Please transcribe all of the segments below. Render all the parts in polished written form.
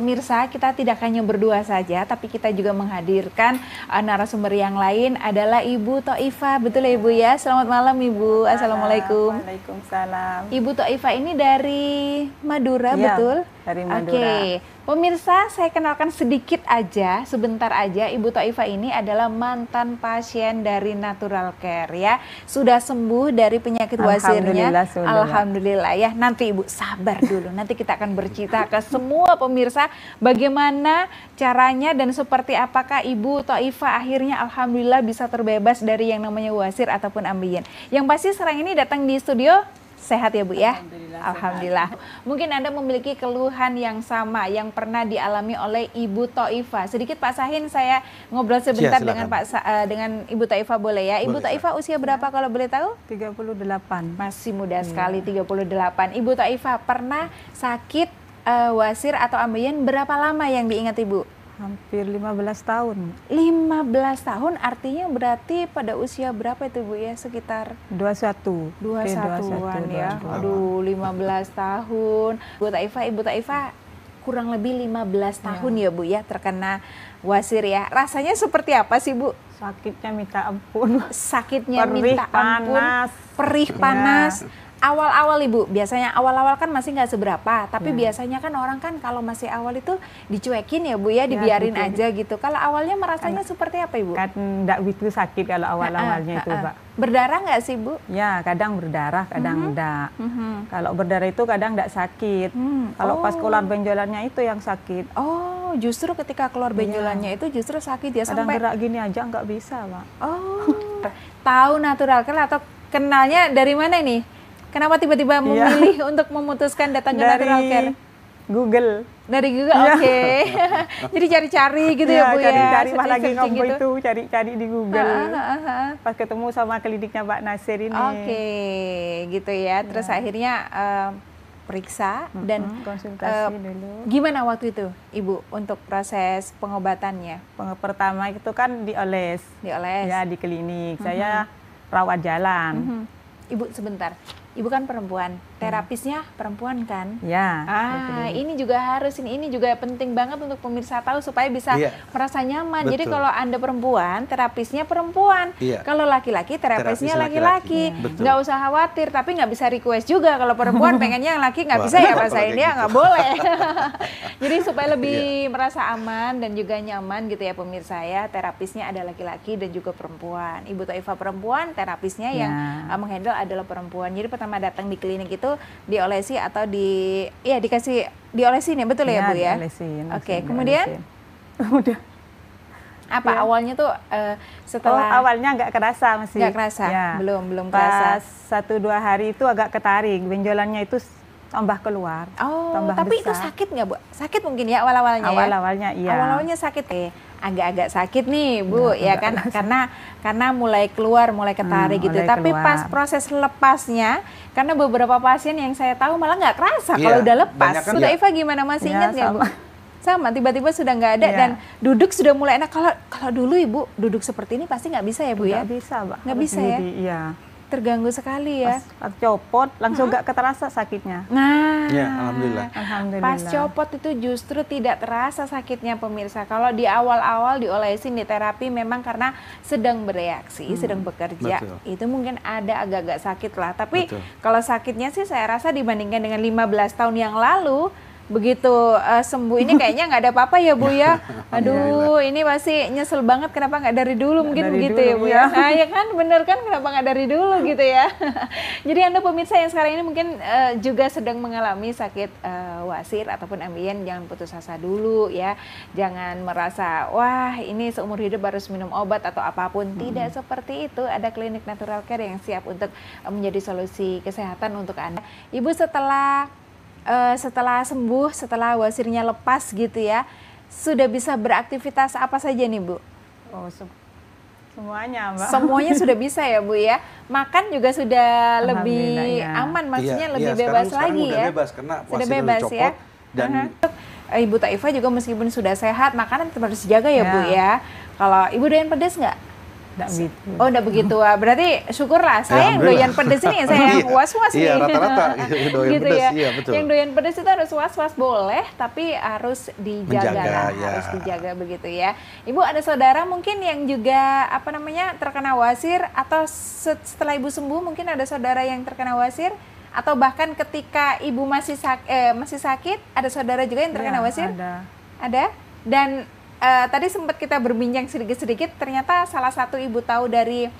pemirsa, kita tidak hanya berdua saja, tapi kita juga menghadirkan narasumber yang lain adalah Ibu Thoifah. Betul ya Ibu ya? Selamat malam Ibu. Assalamualaikum. Waalaikumsalam. Ibu Thoifah ini dari Madura, Ya, betul? dari Madura. Oke. Pemirsa, saya kenalkan sedikit aja, sebentar aja. Ibu Thoifah ini adalah mantan pasien dari Natural Care ya. Sudah sembuh dari penyakit wasirnya. Alhamdulillah ya. Nanti Ibu sabar dulu. Nanti kita akan bercerita ke semua pemirsa bagaimana caranya dan seperti apakah Ibu Thoifah akhirnya alhamdulillah bisa terbebas dari yang namanya wasir ataupun ambien. Yang pasti sekarang ini datang di studio sehat ya Bu ya? Alhamdulillah. Mungkin Anda memiliki keluhan yang sama yang pernah dialami oleh Ibu Thoifah. Sedikit Pak Sahin, saya ngobrol sebentar dengan dengan Ibu Thoifah boleh ya? Ibu Thoifah usia berapa kalau boleh tahu? 38. Masih muda sekali, 38. Ibu Thoifah pernah sakit wasir atau ambien berapa lama yang diingat Ibu? Hampir 15 tahun. 15 tahun artinya berarti pada usia berapa itu Bu ya? Sekitar 21. 21-an ya. Aduh, 15 tahun. Ibu Thoifah kurang lebih 15 tahun ya Bu ya terkena wasir ya. Rasanya seperti apa sih Bu? Sakitnya minta ampun. Sakitnya perih, minta ampun. panas. Perih, panas. Awal-awal Ibu, biasanya awal-awal kan masih nggak seberapa, tapi biasanya kan orang kan kalau masih awal itu dicuekin ya Bu ya, dibiarin aja gitu. Kalau awalnya merasanya seperti apa Ibu? Kan enggak begitu sakit kalau awal-awalnya itu, Pak. Berdarah nggak sih Bu? Ya, kadang berdarah, kadang enggak. Kalau berdarah itu kadang enggak sakit. Kalau pas keluar benjolannya itu yang sakit. Oh, justru ketika keluar benjolannya itu justru sakit ya Kadang sampai gerak gini aja enggak bisa, Pak. Oh, tahu Natural Care atau kenalnya dari mana nih? Kenapa tiba-tiba memilih untuk memutuskan datang ke Natural Care? Google. Dari Google, oke. Jadi cari-cari gitu ya Bu ya? Cari-cari, pas lagi ngomong gitu. itu, cari-cari di Google. Pas ketemu sama kliniknya Pak Nasir ini. Oke, gitu ya. Terus akhirnya periksa dan konsultasi dulu. Gimana waktu itu Ibu untuk proses pengobatannya? Pertama itu kan dioles. Dioles? Ya, di klinik. Saya rawat jalan. Ibu sebentar. Ibu kan perempuan, terapisnya perempuan kan? Ya. Ini juga harus, ini juga penting banget untuk pemirsa tahu supaya bisa merasa nyaman. Jadi kalau Anda perempuan, terapisnya perempuan. Kalau laki-laki, terapisnya laki-laki. Nggak usah khawatir, tapi nggak bisa request juga. Kalau perempuan pengennya yang laki nggak bisa ya Pak Sain, ya nggak boleh. Jadi supaya lebih merasa aman dan juga nyaman gitu ya pemirsa ya, terapisnya ada laki-laki dan juga perempuan. Ibu Thoifah perempuan, terapisnya yang menghandle adalah perempuan. Jadi pertama datang di klinik itu diolesi atau dikasih diolesin ya, betul ya Bu ya? Diolesin. Oke, kemudian udah apa awalnya tuh setelah awalnya nggak kerasa masih. Nggak kerasa, belum Pas kerasa. 1-2 hari itu agak ketarik, benjolannya itu tambah keluar. Tambah tapi besar. Itu sakit nggak Bu? Sakit mungkin ya awal-awalnya ya? Awal-awalnya iya. Awal-awalnya sakit agak-agak sakit nih Bu ya kan karena mulai keluar mulai ketarik gitu. Tapi pas proses lepasnya karena beberapa pasien yang saya tahu malah nggak kerasa kalau udah lepas. Bu Thoifah gimana, masih ingat nggak Bu? Sama tiba-tiba sudah nggak ada dan duduk sudah mulai enak. Kalau dulu Ibu duduk seperti ini pasti nggak bisa ya Bu ya? Nggak bisa Pak. Nggak bisa ya? Iya. Terganggu sekali ya. Pas copot langsung nggak keterasa sakitnya. Nah, alhamdulillah. Pas copot itu justru tidak terasa sakitnya pemirsa. Kalau di awal-awal diolesin di terapi memang karena sedang bereaksi, sedang bekerja, itu mungkin ada agak-agak sakit lah. Tapi kalau sakitnya sih saya rasa dibandingkan dengan 15 tahun yang lalu, begitu sembuh ini kayaknya nggak ada apa-apa ya Bu ya. Aduh, ini pasti nyesel banget kenapa nggak dari dulu, mungkin dari begitu dulu, ya Bu ya. Nah ya kan, bener kan, kenapa nggak dari dulu gitu ya. Jadi Anda pemirsa yang sekarang ini mungkin juga sedang mengalami sakit wasir ataupun ambien, jangan putus asa dulu ya. Jangan merasa wah ini seumur hidup harus minum obat atau apapun. Tidak seperti itu. Ada klinik Natural Care yang siap untuk menjadi solusi kesehatan untuk Anda. Ibu setelah sembuh, setelah wasirnya lepas gitu ya, sudah bisa beraktivitas apa saja nih Bu? Semuanya Mbak. Semuanya sudah bisa ya Bu ya. Makan juga sudah lebih aman, maksudnya lebih bebas lagi ya. Bebas karena sudah bebas ya. Dan Ibu Thoifah juga meskipun sudah sehat, makanan tetap harus dijaga ya Bu ya. Kalau Ibu doyan pedas nggak? Enggak begitu. Oh, enggak begitu. Berarti syukurlah. Saya yang doyan pedes ini, saya yang was-was nih. Iya, rata-rata doyan gitu pedes, ya. iya betul. Yang doyan pedes itu harus was-was boleh, tapi harus dijaga lah, ya. harus dijaga begitu ya. Ibu ada saudara mungkin yang juga terkena wasir, atau setelah ibu sembuh mungkin ada saudara yang terkena wasir, atau bahkan ketika ibu masih sakit ada saudara juga yang terkena wasir? Ada. Dan tadi sempat kita berbincang sedikit-sedikit, ternyata salah satu ibu tahu dari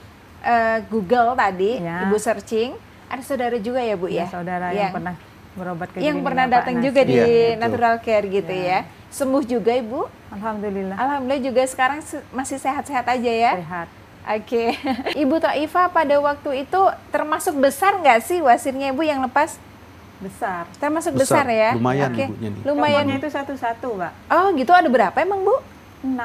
Google tadi, ibu searching, ada saudara juga ya Bu ya? Saudara yang pernah berobat ke yang pernah datang juga di Natural Care gitu ya. Sembuh juga Ibu? Alhamdulillah. Alhamdulillah juga sekarang masih sehat-sehat aja ya? Sehat. Oke. Ibu Thaifah pada waktu itu termasuk besar nggak sih wasirnya Ibu yang lepas? Besar. Termasuk besar ya? Lumayan ibunya nih. Lumayan. Itu satu-satu, Mbak. Oh gitu, ada berapa emang Bu? 6.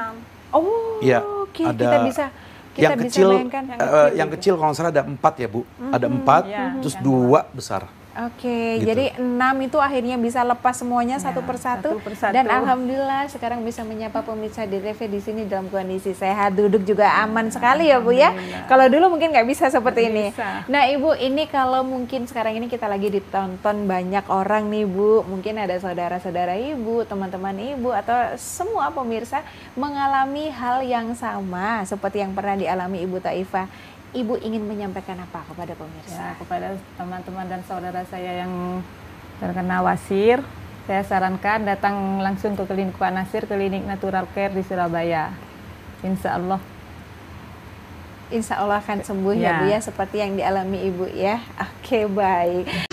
Oh, ya, oke. Kita bisa bayangkan. Yang kecil kalau nggak salah ada 4 ya Bu. Ada 4, terus 2 besar. Oke, gitu. jadi 6 itu akhirnya bisa lepas semuanya satu persatu. Dan alhamdulillah sekarang bisa menyapa pemirsa di TV di sini dalam kondisi sehat, duduk juga aman sekali ya Bu ya. Kalau dulu mungkin nggak bisa seperti ini. Nah Ibu, ini kalau mungkin sekarang ini kita lagi ditonton banyak orang nih Bu, mungkin ada saudara-saudara Ibu, teman-teman Ibu, atau semua pemirsa mengalami hal yang sama seperti yang pernah dialami Ibu Thaifah. Ibu ingin menyampaikan apa kepada pemirsa? Ya, kepada teman-teman dan saudara saya yang terkena wasir, saya sarankan datang langsung ke klinik Pak Nasir, klinik Natural Care di Surabaya. Insya Allah akan sembuh ya Bu ya, seperti yang dialami Ibu ya. Oke, baik.